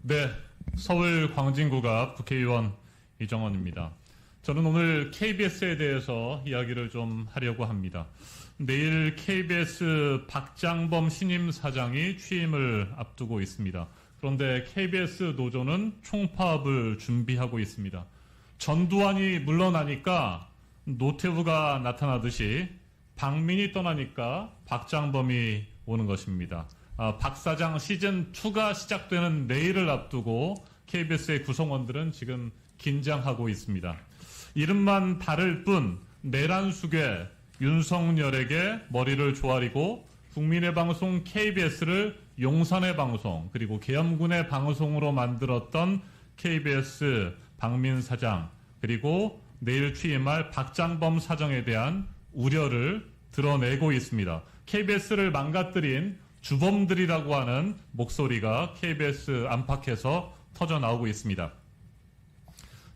네, 서울 광진구갑 국회의원 이정원입니다. 저는 오늘 KBS에 대해서 이야기를 좀 하려고 합니다. 내일 KBS 박장범 신임 사장이 취임을 앞두고 있습니다. 그런데 KBS 노조는 총파업을 준비하고 있습니다. 전두환이 물러나니까 노태우가 나타나듯이 박민이 떠나니까 박장범이 오는 것입니다. 박 사장 시즌2가 시작되는 내일을 앞두고 KBS의 구성원들은 지금 긴장하고 있습니다. 이름만 다를 뿐 내란 숙에 윤석열에게 머리를 조아리고 국민의 방송 KBS를 용산의 방송 그리고 계엄군의 방송으로 만들었던 KBS 박민 사장 그리고 내일 취임할 박장범 사장에 대한 우려를 드러내고 있습니다. KBS를 망가뜨린 주범들이라고 하는 목소리가 KBS 안팎에서 터져나오고 있습니다.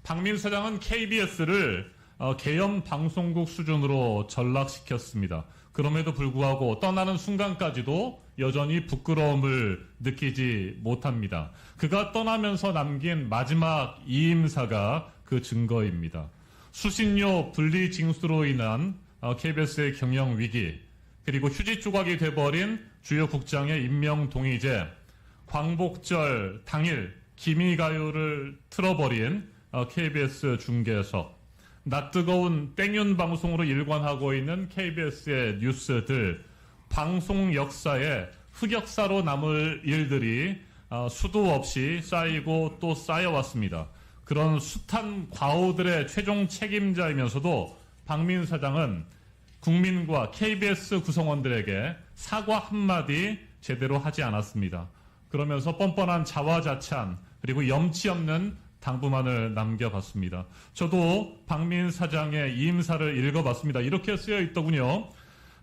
박민 사장은 KBS를 계엄 방송국 수준으로 전락시켰습니다. 그럼에도 불구하고 떠나는 순간까지도 여전히 부끄러움을 느끼지 못합니다. 그가 떠나면서 남긴 마지막 이임사가 그 증거입니다. 수신료 분리 징수로 인한 KBS의 경영 위기, 그리고 휴지 조각이 돼버린 주요 국장의 임명 동의제, 광복절 당일 기미가요를 틀어버린 KBS 중계석, 낯뜨거운 땡윤 방송으로 일관하고 있는 KBS의 뉴스들, 방송 역사에 흑역사로 남을 일들이 수도 없이 쌓이고 또 쌓여왔습니다. 그런 숱한 과오들의 최종 책임자이면서도 박민 사장은 국민과 KBS 구성원들에게 사과 한마디 제대로 하지 않았습니다. 그러면서 뻔뻔한 자화자찬 그리고 염치 없는 당부만을 남겨봤습니다. 저도 박민 사장의 이임사를 읽어봤습니다. 이렇게 쓰여 있더군요.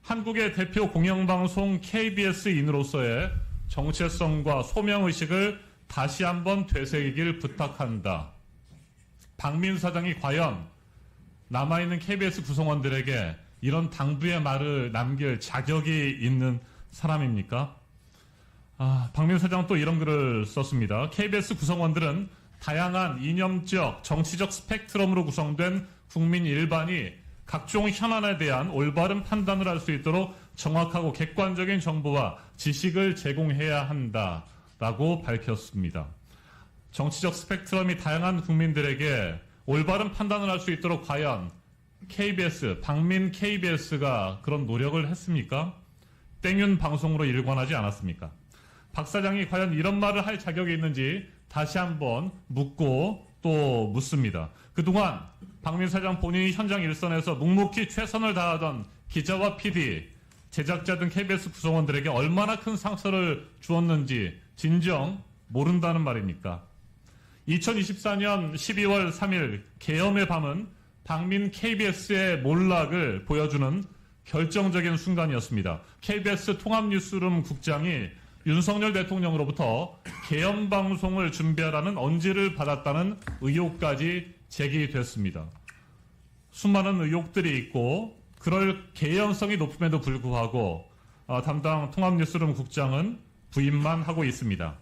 한국의 대표 공영방송 KBS인으로서의 정체성과 소명의식을 다시 한번 되새기길 부탁한다. 박민 사장이 과연 남아있는 KBS 구성원들에게 이런 당부의 말을 남길 자격이 있는 사람입니까? 박민 사장은 또 이런 글을 썼습니다. KBS 구성원들은 다양한 이념적, 정치적 스펙트럼으로 구성된 국민 일반이 각종 현안에 대한 올바른 판단을 할 수 있도록 정확하고 객관적인 정보와 지식을 제공해야 한다라고 밝혔습니다. 정치적 스펙트럼이 다양한 국민들에게 올바른 판단을 할 수 있도록 과연 KBS, 박민 KBS가 그런 노력을 했습니까? 땡윤 방송으로 일관하지 않았습니까? 박 사장이 과연 이런 말을 할 자격이 있는지 다시 한번 묻고 또 묻습니다. 그동안 박민 사장 본인이 현장 일선에서 묵묵히 최선을 다하던 기자와 PD, 제작자 등 KBS 구성원들에게 얼마나 큰 상처를 주었는지 진정 모른다는 말입니까? 2024년 12월 3일 계엄의 밤은 박민 KBS의 몰락을 보여주는 결정적인 순간이었습니다. KBS 통합뉴스룸 국장이 윤석열 대통령으로부터 계엄 방송을 준비하라는 언지를 받았다는 의혹까지 제기됐습니다. 수많은 의혹들이 있고 그럴 개연성이 높음에도 불구하고 담당 통합뉴스룸 국장은 부인만 하고 있습니다.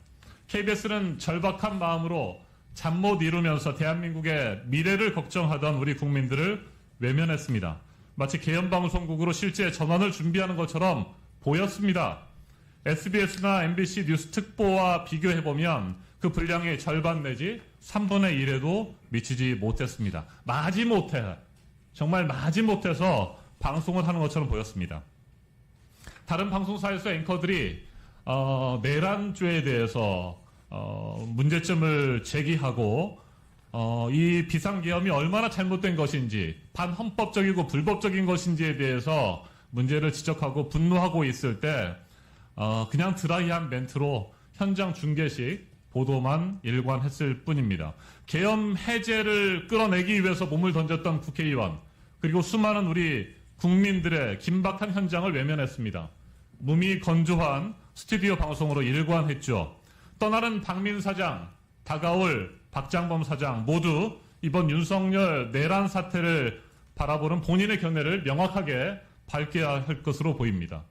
KBS는 절박한 마음으로 잠 못 이루면서 대한민국의 미래를 걱정하던 우리 국민들을 외면했습니다. 마치 계엄방송국으로 실제 전환을 준비하는 것처럼 보였습니다. SBS나 MBC 뉴스 특보와 비교해보면 그 분량의 절반 내지 3분의 1에도 미치지 못했습니다. 정말 마지못해서 방송을 하는 것처럼 보였습니다. 다른 방송사에서 앵커들이 내란죄에 대해서 문제점을 제기하고 이 비상계엄이 얼마나 잘못된 것인지 반헌법적이고 불법적인 것인지에 대해서 문제를 지적하고 분노하고 있을 때 그냥 드라이한 멘트로 현장 중계식 보도만 일관했을 뿐입니다. 계엄 해제를 끌어내기 위해서 몸을 던졌던 국회의원 그리고 수많은 우리 국민들의 긴박한 현장을 외면했습니다. 몸이 건조한 스튜디오 방송으로 일관했죠. 떠나는 박민 사장, 다가올 박장범 사장 모두 이번 윤석열 내란 사태를 바라보는 본인의 견해를 명확하게 밝혀야 할 것으로 보입니다.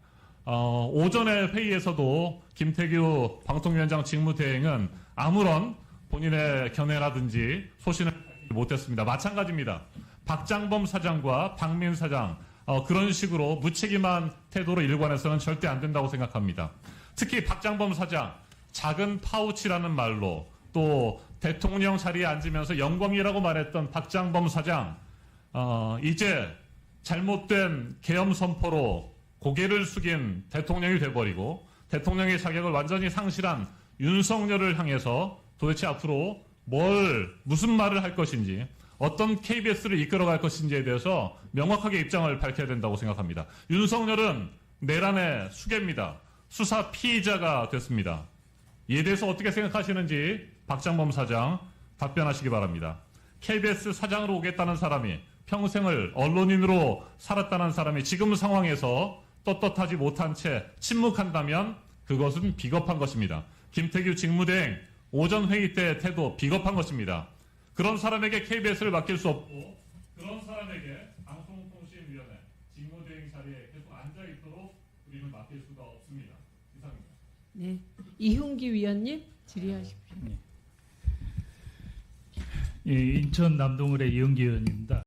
오전의 회의에서도 김태규 방통위원장 직무대행은 아무런 본인의 견해라든지 소신을 밝히지 못했습니다. 마찬가지입니다. 박장범 사장과 박민 사장 그런 식으로 무책임한 태도로 일관해서는 절대 안 된다고 생각합니다. 특히 박장범 사장 작은 파우치라는 말로 또 대통령 자리에 앉으면서 영광이라고 말했던 박장범 사장 이제 잘못된 계엄 선포로 고개를 숙인 대통령이 돼버리고 대통령의 자격을 완전히 상실한 윤석열을 향해서 도대체 앞으로 무슨 말을 할 것인지 어떤 KBS를 이끌어갈 것인지에 대해서 명확하게 입장을 밝혀야 된다고 생각합니다. 윤석열은 내란의 수괴입니다. 수사 피의자가 됐습니다. 이에 대해서 어떻게 생각하시는지 박장범 사장 답변하시기 바랍니다. KBS 사장으로 오겠다는 사람이 평생을 언론인으로 살았다는 사람이 지금 상황에서 떳떳하지 못한 채 침묵한다면 그것은 비겁한 것입니다. 김태규 직무대행 오전 회의 때 태도 비겁한 것입니다. 그런 사람에게 KBS를 맡길 수 없고 그런 사람에게 방송통신위원회 직무대행 자리에 계속 앉아있도록 우리는 맡길 수가 없습니다. 이상입니다. 네, 이흉기 위원님 질의하십시오. 예, 인천 남동을의 이용기 의원입니다.